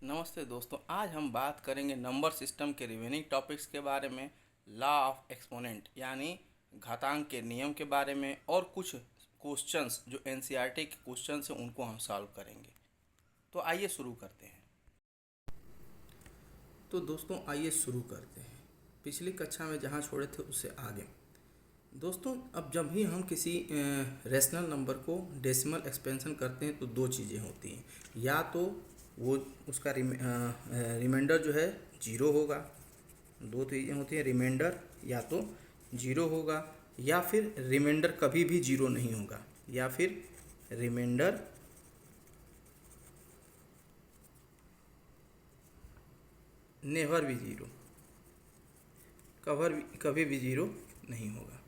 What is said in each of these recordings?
नमस्ते दोस्तों, आज हम बात करेंगे नंबर सिस्टम के रिमेनिंग टॉपिक्स के बारे में। लॉ ऑफ एक्सपोनेंट यानी घातांक के नियम के बारे में और कुछ क्वेश्चंस जो एनसीईआरटी के क्वेश्चंस हैं उनको हम सॉल्व करेंगे। तो आइए शुरू करते हैं। तो दोस्तों आइए शुरू करते हैं। पिछली कक्षा में जहाँ छोड़े थे उससे आगे। दोस्तों अब जब भी हम किसी रेशनल नंबर को डेसिमल एक्सपेंशन करते हैं तो दो चीज़ें होती हैं। या तो वो उसका रिमाइंडर जो है जीरो होगा। दो चीज़ें होती हैं, रिमाइंडर या तो जीरो होगा या फिर रिमाइंडर कभी भी जीरो नहीं होगा, या फिर रिमाइंडर नेवर भी जीरो, कभी भी जीरो नहीं होगा।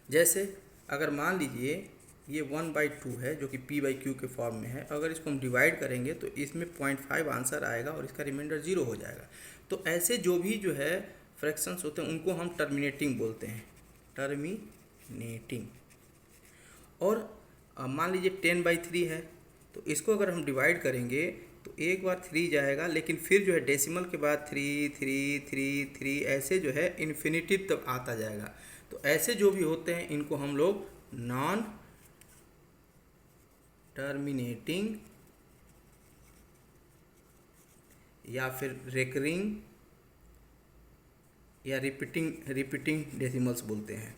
जैसे अगर मान लीजिए ये 1/2 है जो कि p/q के फॉर्म में है, अगर इसको हम डिवाइड करेंगे तो इसमें 0.5 आंसर आएगा और इसका रिमाइंडर जीरो हो जाएगा। तो ऐसे जो भी जो है फ्रैक्शंस होते हैं उनको हम टर्मिनेटिंग बोलते हैं, टर्मिनेटिंग। और मान लीजिए 10/3 है, तो इसको अगर हम डिवाइड करेंगे तो एक बार 3 जाएगा, लेकिन फिर जो है डेसिमल के बाद 3 3 3 3 ऐसे जो है इन्फिनिटी तक आता जाएगा। तो ऐसे जो भी होते हैं इनको हम लोग नॉन टर्मिनेटिंग या फिर रेकरिंग या रिपीटिंग डेसिमल्स बोलते हैं।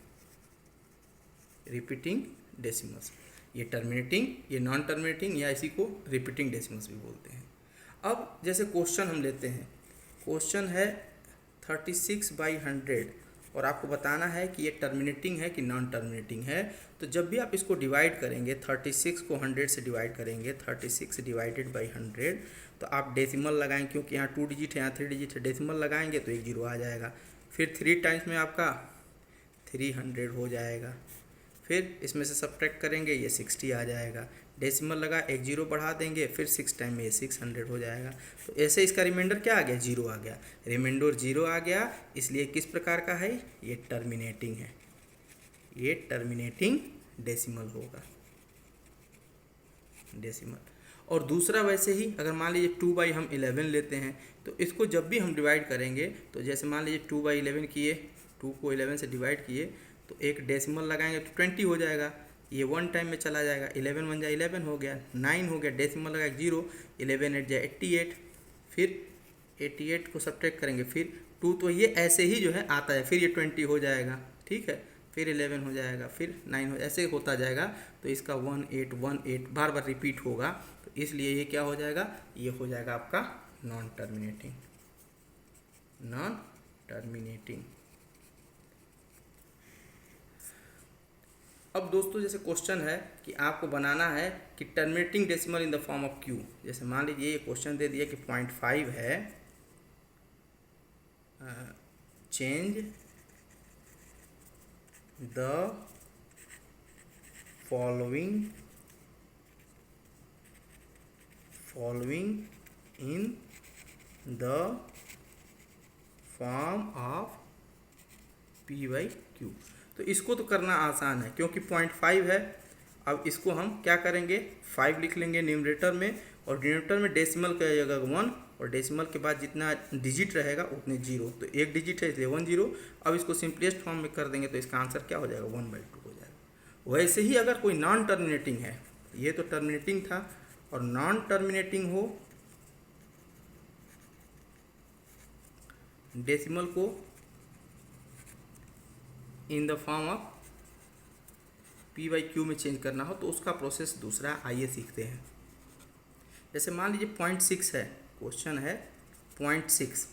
रिपीटिंग डेसिमल्स, ये टर्मिनेटिंग, ये नॉन टर्मिनेटिंग, या इसी को रिपीटिंग डेसिमल्स भी बोलते हैं। अब जैसे क्वेश्चन हम लेते हैं, क्वेश्चन है 36/100 और आपको बताना है कि ये टर्मिनेटिंग है कि नॉन टर्मिनेटिंग है। तो जब भी आप इसको डिवाइड करेंगे, 36 को 100 से डिवाइड करेंगे, 36 डिवाइडेड बाई 100, तो आप डेसिमल लगाएंगे, क्योंकि यहाँ 2 डिजिट है, यहाँ 3 डिजिट है, डेसिमल लगाएंगे तो एक जीरो आ जाएगा। फिर 3 टाइम्स में आपका 300 हो जाएगा। फिर इसमें से सब्ट्रैक्ट करेंगे, ये 60 आ जाएगा। डेसिमल लगा, एक जीरो बढ़ा देंगे, फिर 6 टाइम में ये 600 हो जाएगा। तो ऐसे इसका रिमाइंडर क्या आ गया? जीरो आ गया। रिमाइंडर जीरो आ गया, इसलिए किस प्रकार का है? ये टर्मिनेटिंग है, ये टर्मिनेटिंग डेसिमल होगा, डेसिमल। और दूसरा वैसे ही, अगर मान लीजिए 2/11 लेते हैं, तो इसको जब भी हम डिवाइड करेंगे, तो जैसे मान लीजिए 2/11 किए, 2 को 11 से डिवाइड किए, तो एक डेसिमल लगाएंगे तो 20 हो जाएगा। ये 1 टाइम में चला जाएगा, 11 1 जा 11 हो गया, 9 हो गया, डेसिमल लगाए 0, 11 8 जा 88, फिर 88 को सब्ट्रैक्ट करेंगे, फिर 2, तो ये ऐसे ही जो है आता है, फिर ये 20 हो जाएगा, ठीक है, फिर 11 हो जाएगा, फिर 9 हो, ऐसे होता जाएगा। तो इसका 1818 बार बार रिपीट होगा, तो इसलिए ये क्या हो जाएगा? ये हो जाएगा आपका नॉन टर्मिनेटिंग, नॉन टर्मिनेटिंग। अब दोस्तों जैसे क्वेश्चन है कि आपको बनाना है कि terminating decimal in the form of Q. जैसे मान लीजिए ये क्वेश्चन दे दिया कि 0.5 है, change the following in the form of p/q। तो इसको तो करना आसान है क्योंकि 0.5 है। अब इसको हम क्या करेंगे? 5 लिख लेंगे न्यूमरेटर में, और डिनोमिनेटर में डेसिमल का जगह 1, और डेसिमल के बाद जितना डिजिट रहेगा उतने जीरो, तो एक डिजिट है इसलिए 1 0। अब इसको सिंपलेस्ट फॉर्म में कर देंगे तो इसका आंसर क्या हो जाएगा? 1/2 हो जाएगा। वैसे ही अगर कोई नॉन टर्मिनेटिंग है, ये तो टर्मिनेटिंग था, और नॉन टर्मिनेटिंग हो, डेसिमल को in the form of p/q में चेंज करना हो, तो उसका प्रोसेस दूसरा। आइए सीखते हैं। जैसे मान लीजिए 0.6 है, क्वेश्चन है 0.6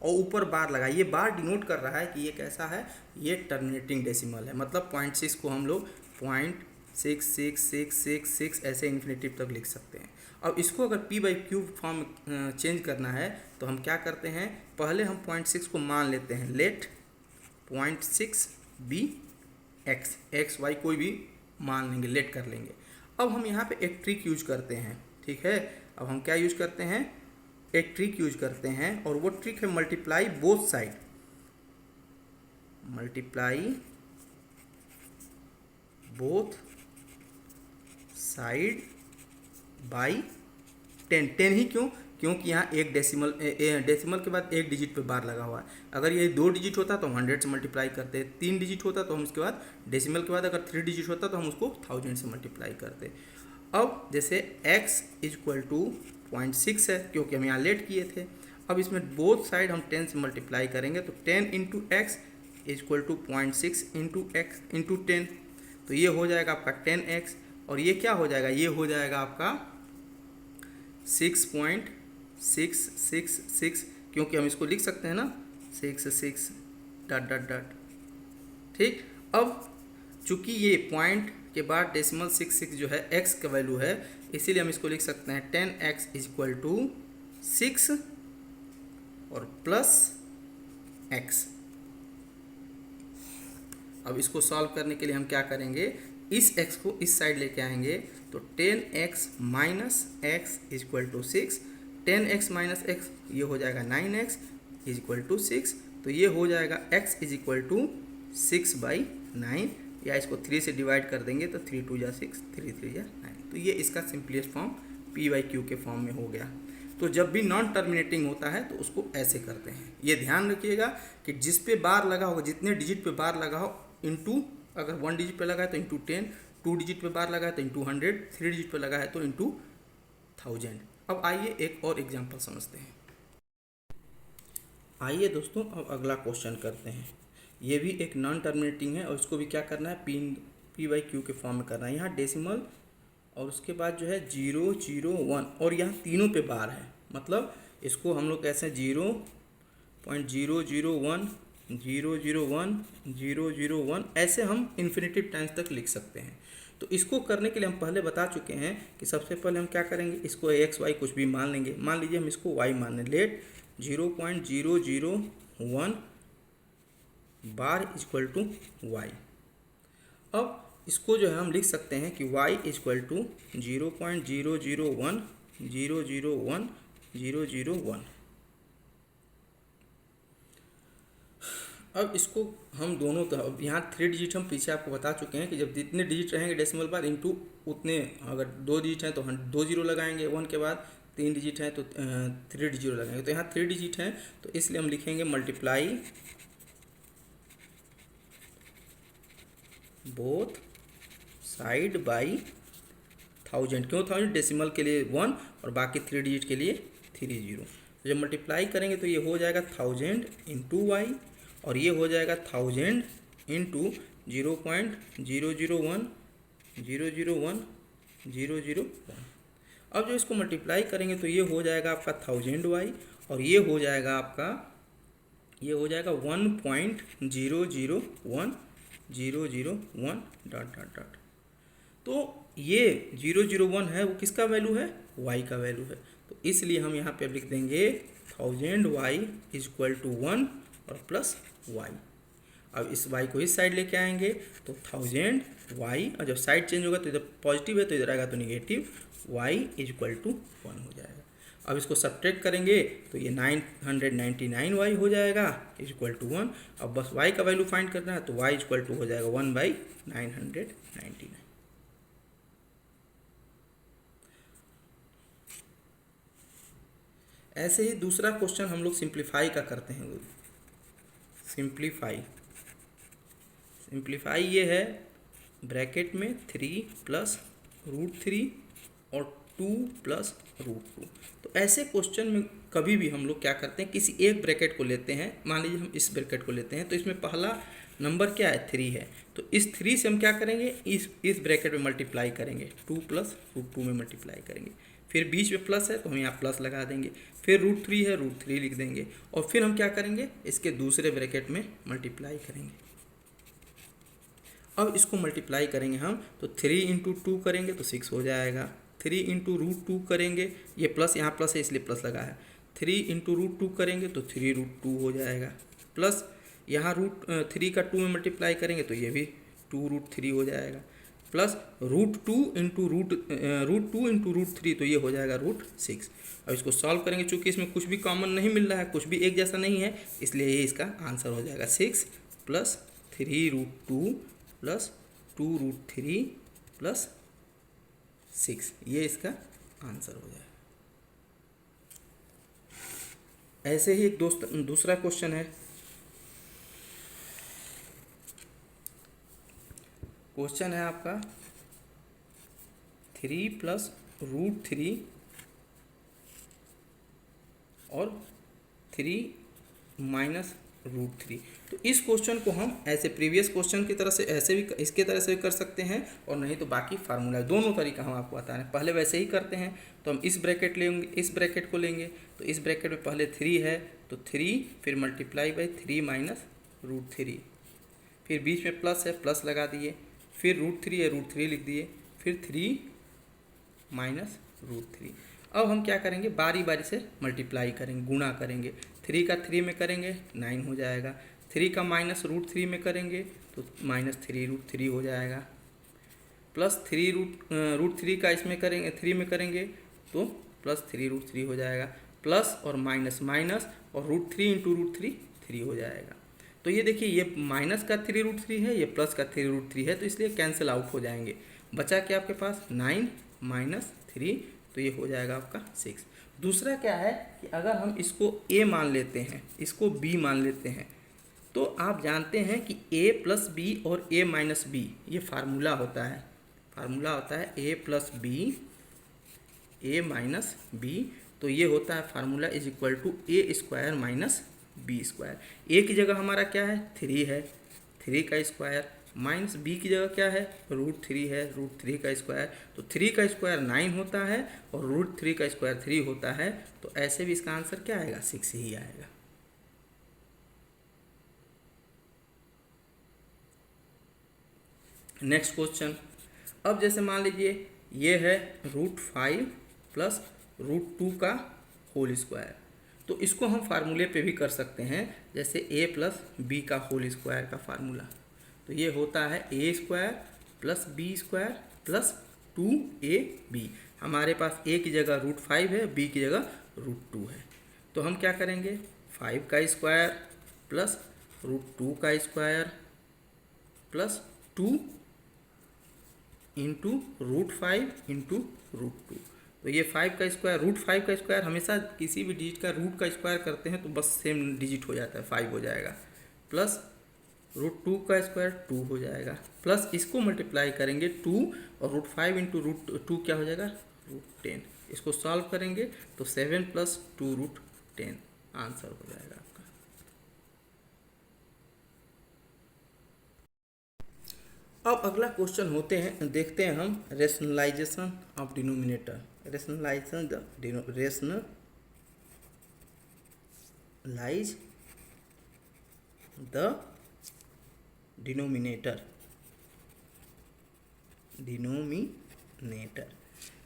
और ऊपर बार लगा, ये बार डिनोट कर रहा है कि ये कैसा है? ये टर्मिनेटिंग डेसिमल है। मतलब 0.6 को हम लोग 0.66666 ऐसे इन्फिनेटिव तक लिख सकते हैं। अब इसको अगर p/q फॉर्म चेंज करना है तो हम क्या करते हैं? पहले हम 0.6 को मान लेते हैं, लेट 0.6 बी एक्स वाई कोई भी मान लेंगे, लेट कर लेंगे। अब हम यहाँ पे एक ट्रिक यूज करते हैं, ठीक है। अब हम क्या यूज करते हैं? एक ट्रिक यूज करते हैं, और वो ट्रिक है multiply both side, multiply both side by 10 ही क्यों? क्योंकि यहाँ एक डेसिमल के बाद एक डिजिट पे बार लगा हुआ है। अगर ये 2 डिजिट होता तो हम 100 से मल्टीप्लाई करते, 3 डिजिट होता तो हम उसके बाद डेसिमल के बाद अगर 3 डिजिट होता तो हम उसको 1000 से मल्टीप्लाई करते। अब जैसे x इक्वल टू 0.6 है क्योंकि हम यहाँ लेट किए थे। अब इसमें बोथ साइड हम 10 से मल्टीप्लाई करेंगे तो 10 into x equal to 0.6 into x into 10, तो ये हो जाएगा आपका 10x और ये क्या हो जाएगा, ये हो जाएगा आपका 6.666 क्योंकि हम इसको लिख सकते हैं ना 6 डॉट डॉट डॉट। ठीक, अब चूंकि ये पॉइंट के बाद डेसिमल 66 जो है x का वैल्यू है, इसीलिए हम इसको लिख सकते हैं 10x इक्वल टू 6 और प्लस x। अब इसको सॉल्व करने के लिए हम क्या करेंगे, इस x को इस साइड लेके आएंगे तो 10x minus x equal to 6, 10x minus x ये हो जाएगा 9x इक्वल टू 6, तो ये हो जाएगा x इज इक्वल टू 6/9, या इसको 3 से डिवाइड कर देंगे तो 3 2 जा 6, 3 3 जा 9, तो ये इसका सिंपलेस्ट फॉर्म p/q के फॉर्म में हो गया। तो जब भी नॉन टर्मिनेटिंग होता है तो उसको ऐसे करते हैं। ये ध्यान रखिएगा कि जिस पे बार लगा होगा, जितने डिजिट पे बार लगा हो इंटू, अगर 1 डिजिट पे लगा है तो इंटू 10, 2 डिजिट पे बार लगा है तो इंटू 100, 3 डिजिट पे लगा है तो इंटू 1000। अब आइए एक और एग्जांपल समझते हैं। आइए दोस्तों अब अगला क्वेश्चन करते हैं। ये भी एक नॉन टर्मिनेटिंग है और इसको भी क्या करना है, p/q के फॉर्म में करना है। यहाँ डेसिमल और उसके बाद जो है 0 0 1 और यहाँ तीनों पे बार है, मतलब इसको हम लोग कैसे 0.001 001 001 ऐसे हम इन्फिनिटिव टाइम्स तक लिख सकते हैं। तो इसको करने के लिए हम पहले बता चुके हैं कि सबसे पहले हम क्या करेंगे, इसको x y कुछ भी मान लेंगे। मान लीजिए हम इसको y मान लें, let 0.001 bar equal to y। अब इसको जो है हम लिख सकते हैं कि y इक्वल टू 0.001 001 001। अब इसको हम दोनों तरफ, यहाँ 3 डिजिट हम पीछे आपको बता चुके हैं कि जब जितने डिजिट रहेंगे डेसिमल बाद इंटू उतने, अगर 2 डिजिट हैं तो 2 जीरो लगाएंगे, 1 के बाद 3 डिजिट हैं तो 3 जीरो लगाएंगे। तो यहाँ 3 डिजिट हैं तो इसलिए हम लिखेंगे मल्टीप्लाई बोथ साइड बाई 1000। क्यों 1000? डेसिमल के लिए 1 और बाकी 3 डिजिट के लिए 30। तो जब मल्टीप्लाई करेंगे तो ये हो जाएगा 1000 इंटू वाई और ये हो जाएगा 1000 इंटू 0.001 001 001। अब जो इसको मल्टीप्लाई करेंगे तो ये हो जाएगा आपका 1000 वाई और ये हो जाएगा आपका 1.001 001 डॉट डॉट डॉट। तो ये 001 है वो किसका वैल्यू है, y का वैल्यू है। तो इसलिए हम यहाँ पे लिख देंगे 1000 y इक्वल टू 1 और प्लस y। अब इस y को इस साइड लेके आएंगे तो 1000 y, और जब साइड चेंज होगा तो इधर पॉजिटिव है तो इधर आएगा तो निगेटिव, y इक्वल टू 1 हो जाएगा। अब इसको सब्ट्रैक्ट करेंगे तो ये 999 y हो जाएगा इक्वल टू 1। अब बस y का वैल्यू फाइंड करना है तो y इक्वल टू हो जाएगा 1/999। ऐसे ही दूसरा क्वेश्चन हम लोग सिंप्लीफाई का करते हैं। सिंप्लीफाई ये है ब्रैकेट में 3 प्लस √3 और 2 प्लस √2। तो ऐसे क्वेश्चन में कभी भी हम लोग क्या करते हैं, किसी एक ब्रैकेट को लेते हैं। मान लीजिए हम इस ब्रैकेट को लेते हैं तो इसमें पहला नंबर क्या है, 3 है। तो इस 3 से हम क्या करेंगे, इस ब्रैकेट में मल्टीप्लाई करेंगे, 2 प्लस √2 में मल्टीप्लाई करेंगे। फिर बीच में प्लस है तो हम यहाँ प्लस लगा देंगे, फिर √3 है √3 लिख देंगे, और फिर हम क्या करेंगे, इसके दूसरे ब्रैकेट में मल्टीप्लाई करेंगे। अब इसको मल्टीप्लाई करेंगे हम तो 3 इंटू 2 करेंगे तो 6 हो जाएगा, 3 इंटू √2 करेंगे, ये प्लस यहाँ प्लस है इसलिए प्लस लगा है, 3 इंटू √2 करेंगे तो 3 √2 हो जाएगा, प्लस यहाँ √3 का 2 में मल्टीप्लाई करेंगे तो ये भी 2 √3 हो जाएगा, प्लस √2 इंटू √3 तो ये हो जाएगा √6। अब इसको सॉल्व करेंगे, चूँकि इसमें कुछ भी कॉमन नहीं मिल रहा है, कुछ भी एक जैसा नहीं है, इसलिए ये इसका आंसर हो जाएगा 6 प्लस 3 √2 प्लस 2 √3 प्लस 6, ये इसका आंसर हो जाएगा। ऐसे ही एक दूसरा क्वेश्चन है। क्वेश्चन है आपका 3 + √3 और 3 - √3। तो इस क्वेश्चन को हम ऐसे प्रीवियस क्वेश्चन की तरह से ऐसे भी इसके तरह से भी कर सकते हैं, और नहीं तो बाकी फार्मूला, दोनों तरीका हम आपको बता रहे हैं। पहले वैसे ही करते हैं, तो हम इस ब्रैकेट लेंगे, इस ब्रैकेट को लेंगे, तो इस ब्रैकेट में पहले 3 है तो 3, फिर मल्टीप्लाई बाई 3 - √3, फिर बीच में प्लस है, प्लस लगा दिए, फिर √3 है, √3 लिख दिए, फिर 3 - √3। अब हम क्या करेंगे, बारी बारी से मल्टीप्लाई करेंगे, गुणा करेंगे। 3 का 3 में करेंगे 9 हो जाएगा, 3 का -√3 में करेंगे तो -3 √3 हो जाएगा, प्लस 3 √3 का इसमें करेंगे 3 में करेंगे तो +3 √3 हो जाएगा, प्लस और माइनस माइनस और √3 × √3 3 हो जाएगा। तो ये देखिए, ये माइनस का 3 √3 है, ये प्लस का 3 √3 है, तो इसलिए कैंसिल आउट हो जाएंगे। बचा क्या आपके पास 9 - 3, तो ये हो जाएगा आपका 6। दूसरा क्या है कि अगर हम इसको a मान लेते हैं, इसको b मान लेते हैं, तो आप जानते हैं कि a + b और a - b ये फार्मूला होता है। फार्मूला होता है a + b a - b, तो ये होता है फार्मूला = a² - b²। a की जगह हमारा क्या है 3 है, 3 का स्क्वायर, माइनस b की जगह क्या है √3 है, √3 का स्क्वायर, तो 3 का स्क्वायर 9 होता है और √3 का स्क्वायर 3 होता है, तो ऐसे भी इसका आंसर क्या आएगा 6 ही आएगा। नेक्स्ट क्वेश्चन, अब जैसे मान लीजिए ये है √5 + √2 का होल स्क्वायर, तो इसको हम फार्मूले पे भी कर सकते हैं, जैसे a + b का होल स्क्वायर का फार्मूला। तो ये होता है a² + b² + 2ab। हमारे पास a की जगह √5 है, b की जगह √2 है, तो हम क्या करेंगे 5 का स्क्वायर प्लस √2 का स्क्वायर प्लस 2 × √5 × √2। तो ये 5 का स्क्वायर, √5 का स्क्वायर हमेशा किसी भी डिजिट का रूट का स्क्वायर करते हैं तो बस सेम डिजिट हो जाता है, 5 हो जाएगा, प्लस √2 का स्क्वायर 2 हो जाएगा, प्लस इसको मल्टीप्लाई करेंगे 2 और √5 × √2 क्या हो जाएगा √10। इसको सॉल्व करेंगे तो 7 + 2 √10 आंसर हो जाएगा आपका। अब अगला क्वेश्चन होते हैं, देखते हैं हम rationalization of denominator. Rationalize the denominator.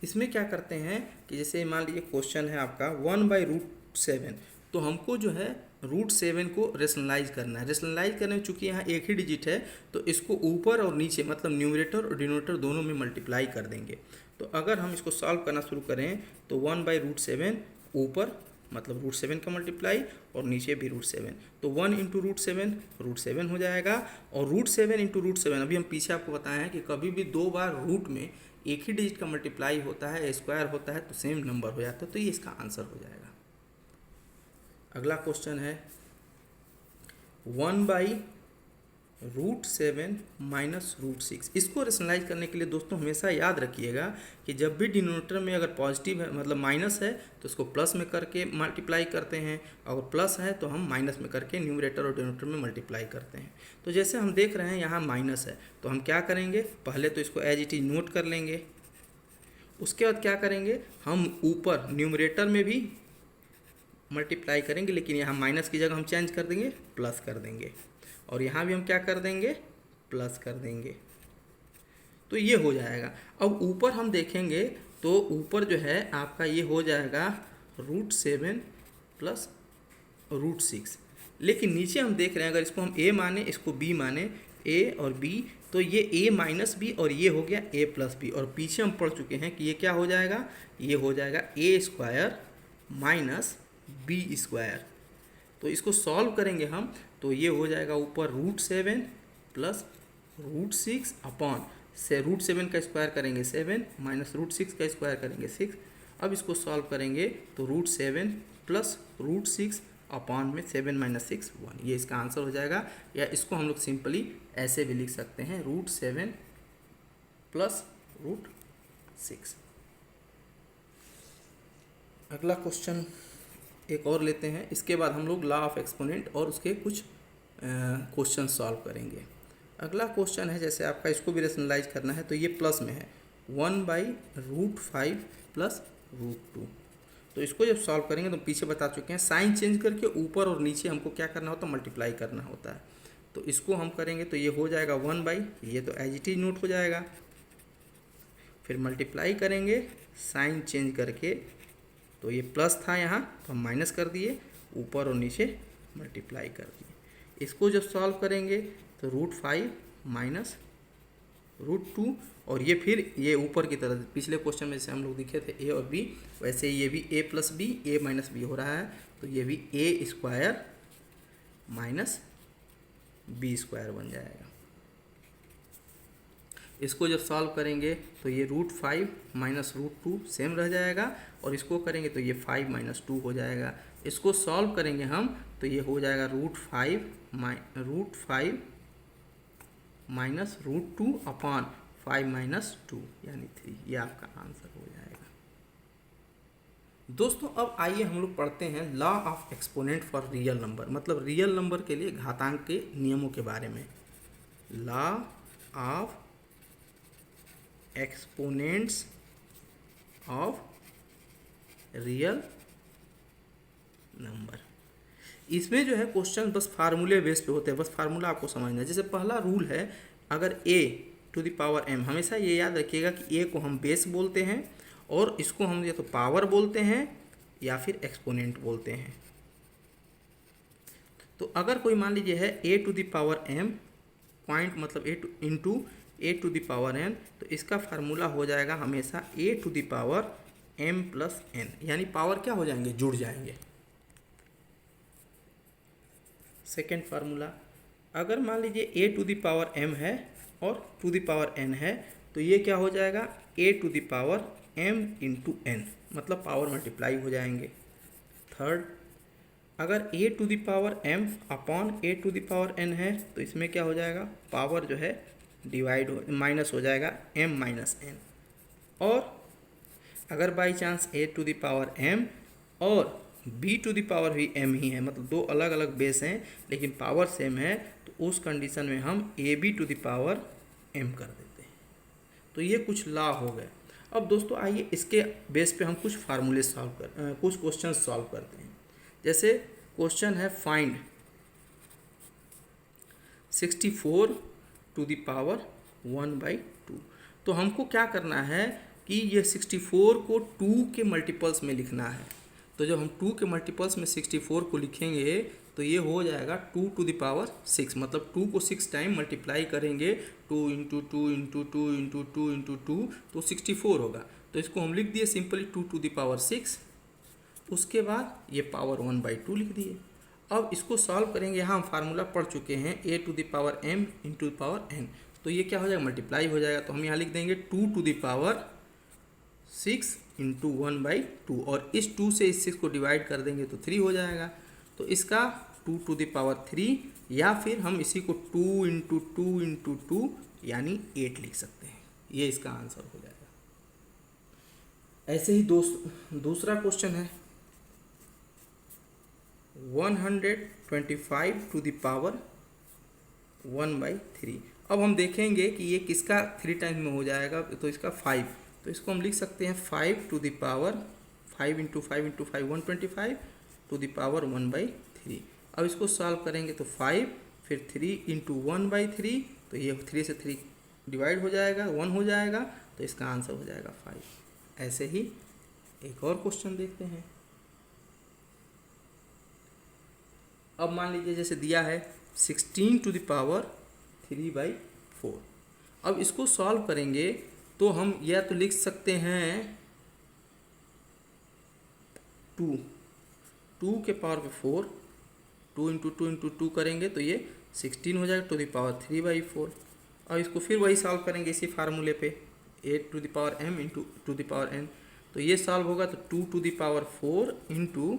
इसमें क्या करते हैं कि जैसे मान लीजिए क्वेश्चन है आपका 1/√7, तो हमको जो है √7 को रेशनलाइज करना है। रेशनलाइज करने में चूंकि यहाँ एक ही डिजिट है तो इसको ऊपर और नीचे मतलब न्यूमरेटर और डिनोमिनेटर दोनों में मल्टीप्लाई कर देंगे। तो अगर हम इसको सॉल्व करना शुरू करें तो 1/√7 ऊपर मतलब √7 का मल्टीप्लाई और नीचे भी √7, तो 1 × √7 √7 हो जाएगा, और √7 × √7 अभी हम पीछे आपको बताए हैं कि कभी भी 2 बार रूट में एक ही डिजिट का मल्टीप्लाई होता है, स्क्वायर होता है, तो सेम नंबर हो जाता है, तो ये इसका आंसर हो जाएगा। अगला क्वेश्चन है 1/√7 - √6। इसको रेशनलाइज करने के लिए दोस्तों हमेशा याद रखिएगा कि जब भी डिनोमिनेटर में अगर पॉजिटिव है मतलब माइनस है तो इसको प्लस में करके मल्टीप्लाई करते हैं, और प्लस है तो हम माइनस में करके न्यूमरेटर और डिनोमिनेटर में मल्टीप्लाई करते हैं। तो जैसे हम देख रहे हैं यहाँ माइनस है, तो हम क्या करेंगे पहले तो इसको एज इट इज नोट कर लेंगे, उसके बाद क्या करेंगे हम ऊपर न्यूमरेटर में भी मल्टीप्लाई करेंगे, लेकिन यहाँ माइनस की जगह हम चेंज कर देंगे प्लस कर देंगे, और यहाँ भी हम क्या कर देंगे प्लस कर देंगे, तो ये हो जाएगा। अब ऊपर हम देखेंगे तो ऊपर जो है आपका ये हो जाएगा √7 + √6, लेकिन नीचे हम देख रहे हैं अगर इसको हम a माने इसको b माने, a और b, तो ये a - b और ये हो गया a + b, और पीछे हम पढ़ चुके हैं कि ये क्या हो जाएगा, ये हो जाएगा a² - b²। तो इसको सॉल्व करेंगे हम तो ये हो जाएगा ऊपर √7 + √6 अपॉन से √7 का स्क्वायर करेंगे 7 माइनस √6 का स्क्वायर करेंगे 6। अब इसको सॉल्व करेंगे तो √7 प्लस रूट 6 अपॉन में 7 माइनस 6 1, ये इसका आंसर हो जाएगा। या इसको हम लोग सिंपली ऐसे भी लिख सकते हैं, रूट 7 प्लस रूट 6। अगला क्वेश्चन एक और लेते हैं, इसके बाद हम लोग लॉ ऑफ एक्सपोनेंट और उसके कुछ क्वेश्चन सॉल्व करेंगे। अगला क्वेश्चन है, जैसे आपका इसको भी रेशनलाइज करना है तो ये प्लस में है 1/√5 प्लस √2। तो इसको जब सॉल्व करेंगे तो पीछे बता चुके हैं, साइन चेंज करके ऊपर और नीचे हमको क्या करना होता है, मल्टीप्लाई करना होता है। तो इसको हम करेंगे तो ये हो जाएगा 1/, ये तो एज इट इज नोट हो जाएगा, फिर मल्टीप्लाई करेंगे साइन चेंज करके, तो ये प्लस था यहाँ तो हम माइनस कर दिए, ऊपर और नीचे मल्टीप्लाई कर दिए। इसको जब सॉल्व करेंगे तो √5 माइनस √2, और ये फिर ये ऊपर की तरफ पिछले क्वेश्चन में जैसे हम लोग दिखे थे a और b, वैसे ये भी a plus b a minus b हो रहा है, तो ये भी a² माइनस b² बन जाएगा। इसको जब सॉल्व करेंगे तो ये √5 माइनस √2 सेम रह जाएगा, और इसको करेंगे तो ये 5 माइनस 2 हो जाएगा। इसको सॉल्व करेंगे हम तो ये हो जाएगा √5 माइनस √2 अपॉन 5 माइनस 2 यानी 3, ये आपका आंसर हो जाएगा। दोस्तों अब आइए हम लोग पढ़ते हैं law of exponent for real number, मतलब रियल नंबर के लिए घातांक के नियमों के बारे में। Law of exponents of real number, इसमें जो है क्वेश्चन बस फार्मूले बेस पे होते हैं, बस फार्मूला आपको समझना है। जैसे पहला रूल है, अगर a⁴m, हमेशा ये याद रखिएगा कि a को हम बेस बोलते हैं और इसको हम या तो पावर बोलते हैं या फिर एक्सपोनेंट बोलते हैं। तो अगर कोई मान लीजिए है a⁴m पॉइंट मतलब a⁴n, तो इसका फार्मूला हो जाएगा हमेशा a⁴m प्लस n, यानी पावर क्या हो जाएंगे, जुड़ जाएंगे। सेकेंड फार्मूला, अगर मान लीजिए a⁴m है और n है, तो ये क्या हो जाएगा a⁴m इंटू n, मतलब पावर मल्टीप्लाई हो जाएंगे। थर्ड, अगर a⁴m अपॉन a⁴n है तो इसमें क्या हो जाएगा, पावर जो है डिवाइड हो माइनस हो जाएगा m माइनस n। और अगर बाई चांस a⁴m और b⁴ भी m ही है, मतलब दो अलग अलग बेस हैं लेकिन पावर सेम है, तो उस कंडीशन में हम ab⁴m कर देते हैं। तो ये कुछ लॉ हो गए। अब दोस्तों आइए इसके बेस पे हम कुछ फार्मूले कुछ क्वेश्चन सॉल्व करते हैं। जैसे क्वेश्चन है फाइंड 64⁴1/2, तो हमको क्या करना है कि ये 64 को 2 के मल्टीपल्स में लिखना है। तो जब हम 2 के मल्टीपल्स में 64 को लिखेंगे तो ये हो जाएगा 2⁶, मतलब 2 को 6 टाइम मल्टीप्लाई करेंगे, 2 × 2 × 2 × 2 × 2, तो 64 होगा। तो इसको हम लिख दिए सिंपली 2⁶, उसके बाद ये पावर 1/2 लिख दिए। अब इसको सॉल्व करेंगे, यहाँ हम फार्मूला पढ़ चुके हैं a⁴m × n, तो ये क्या हो जाएगा, मल्टीप्लाई हो जाएगा। तो हम यहाँ लिख देंगे 2⁶ × 1/2, और इस 2 से इस 6 को डिवाइड कर देंगे तो 3 हो जाएगा। तो इसका 2⁵ या फिर हम इसी को 2 × 2 × 2 यानी 8 लिख सकते हैं, ये इसका आंसर हो जाएगा। ऐसे ही दूसरा क्वेश्चन है 125⁴1/3। अब हम देखेंगे कि ये किसका 3 टाइम में हो जाएगा, तो इसका 5, तो इसको हम लिख सकते हैं 5 × 5 × 5 × 5 125⁴1/3। अब इसको सॉल्व करेंगे तो 5 फिर 3 × 1/3, तो ये 3 से 3 डिवाइड हो जाएगा, 1 हो जाएगा, तो इसका आंसर हो जाएगा 5। ऐसे ही एक और क्वेश्चन देखते हैं। अब मान लीजिए जैसे दिया है 16⁴3/4। अब इसको सॉल्व करेंगे तो हम या तो लिख सकते हैं 2 के पावर पे 4, 2 × 2 × 2 करेंगे तो ये 16 हो जाएगा ⁴3/4। और इसको फिर वही सॉल्व करेंगे इसी फार्मूले पे a⁴m × 2n, तो ये सॉल्व होगा तो 2⁴ ×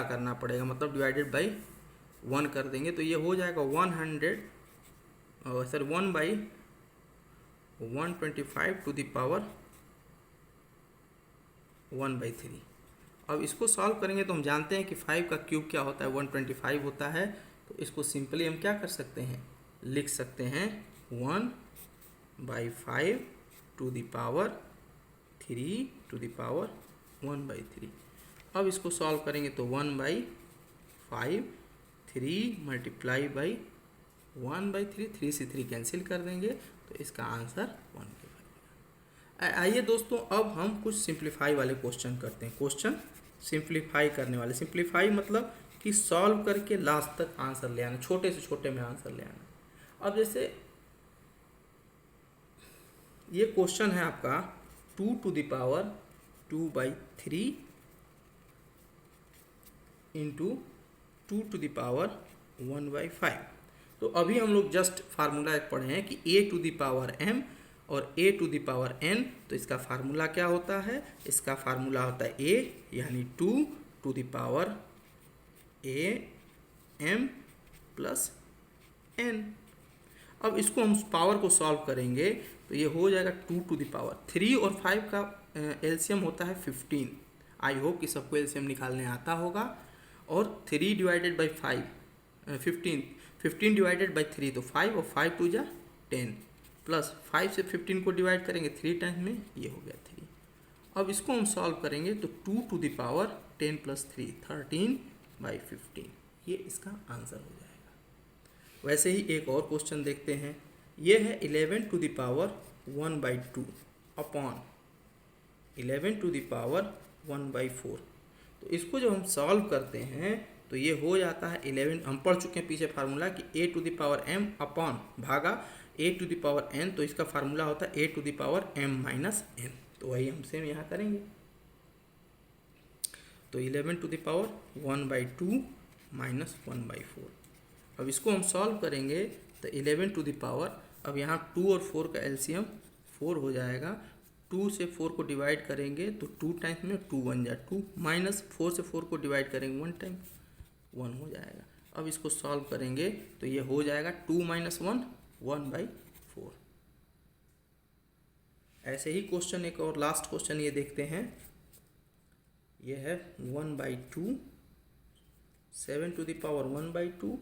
गुणा करना पड़ेगा, मतलब डिवाइडेड बाई 1 कर देंगे तो ये हो जाएगा 1/125 टू द पावर 1/3। अब इसको सॉल्व करेंगे तो हम जानते हैं कि 5 का क्यूब क्या होता है, 125 होता है। तो इसको सिंपली हम क्या कर सकते हैं, लिख सकते हैं 1/5 to the power 3 to the power 1/3। अब इसको सॉल्व करेंगे तो 1/5 3 मल्टीप्लाई बाई 1/3, 3 से 3 कैंसिल कर देंगे तो इसका आंसर 1/5। आइए दोस्तों अब हम कुछ सिंप्लीफाई वाले क्वेश्चन करते हैं। क्वेश्चन सिंप्लीफाई करने वाले, सिंप्लीफाई मतलब कि सॉल्व करके लास्ट तक आंसर ले आना, छोटे से छोटे में आंसर ले आना। अब जैसे ये क्वेश्चन है आपका 2 टू द पावर 2/3 इंटू 2 टू द पावर 1/5। तो अभी हम लोग जस्ट फार्मूला पढ़े हैं कि a to the power m और a to the power n। तो इसका फार्मूला क्या होता है, इसका फार्मूला होता है a यानी 2 to the power a m plus n। अब इसको हम पावर को सॉल्व करेंगे तो ये हो जाएगा 2 टू द पावर 3 और 5 का एलसीएम होता है 15। आई होप कि सबको एलसीएम निकालने आता होगा। और 3 डिवाइडेड बाई 5 15 डिवाइडेड बाई 3 तो 5 और 5 टू जा 10 प्लस 5 से 15 को डिवाइड करेंगे 3 टाइम्स में, ये हो गया 3। अब इसको हम सॉल्व करेंगे तो 2 टू द पावर 10 प्लस 3 13/15, ये इसका आंसर हो जाएगा। वैसे ही एक और क्वेश्चन देखते हैं। ये है 11 to the power 1/2 upon 11 to the power 1/4। तो इसको जब हम सॉल्व करते हैं तो ये हो जाता है 11, हम पढ़ चुके हैं पीछे फार्मूला कि a to the power m upon भागा a to the power n। तो इसका फार्मूला होता है a to the power m minus n। तो वही हम सेम यहाँ करेंगे। तो 11 टू द पावर 1/2 माइनस 1/4। अब इसको हम सॉल्व करेंगे तो 11 टू द पावर, अब यहाँ 2 और 4 का एलसीएम 4 हो जाएगा। 2 से 4 को डिवाइड करेंगे तो 2 टाइम्स में 2 1 जा 2, माइनस 4 से 4 को डिवाइड करेंगे 1 टाइम 1 हो जाएगा। अब इसको सॉल्व करेंगे तो ये हो जाएगा 2 - 1 1/4। ऐसे ही क्वेश्चन एक और लास्ट क्वेश्चन ये देखते हैं। ये है 1/2 7 टू द पावर 1/2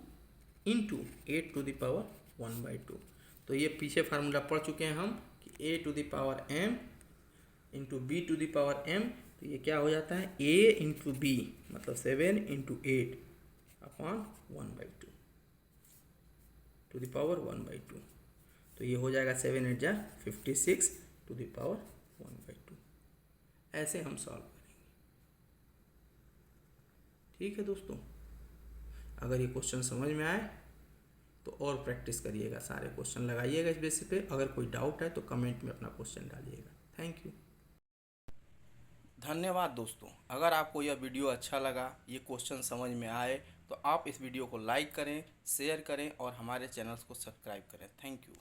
इंटू 8 टू द पावर 1/2। तो ये पीछे फार्मूला पढ़ चुके हैं हम कि a to the power m इंटू b to the power m। तो ये क्या हो जाता है a इंटू b मतलब 7 into 8 upon 1/2 to the power 1/2। तो ये हो जाएगा 7 8 जा 56 टू द पावर 1/2। ऐसे हम सॉल्व करेंगे। ठीक है दोस्तों, अगर ये क्वेश्चन समझ में आए तो और प्रैक्टिस करिएगा, सारे क्वेश्चन लगाइएगा इस बेसिस पे। अगर कोई डाउट है तो कमेंट में अपना क्वेश्चन डालिएगा। थैंक यू, धन्यवाद दोस्तों। अगर आपको यह वीडियो अच्छा लगा, ये क्वेश्चन समझ में आए तो आप इस वीडियो को लाइक करें, शेयर करें और हमारे चैनल्स को सब्सक्राइब करें। Thank you.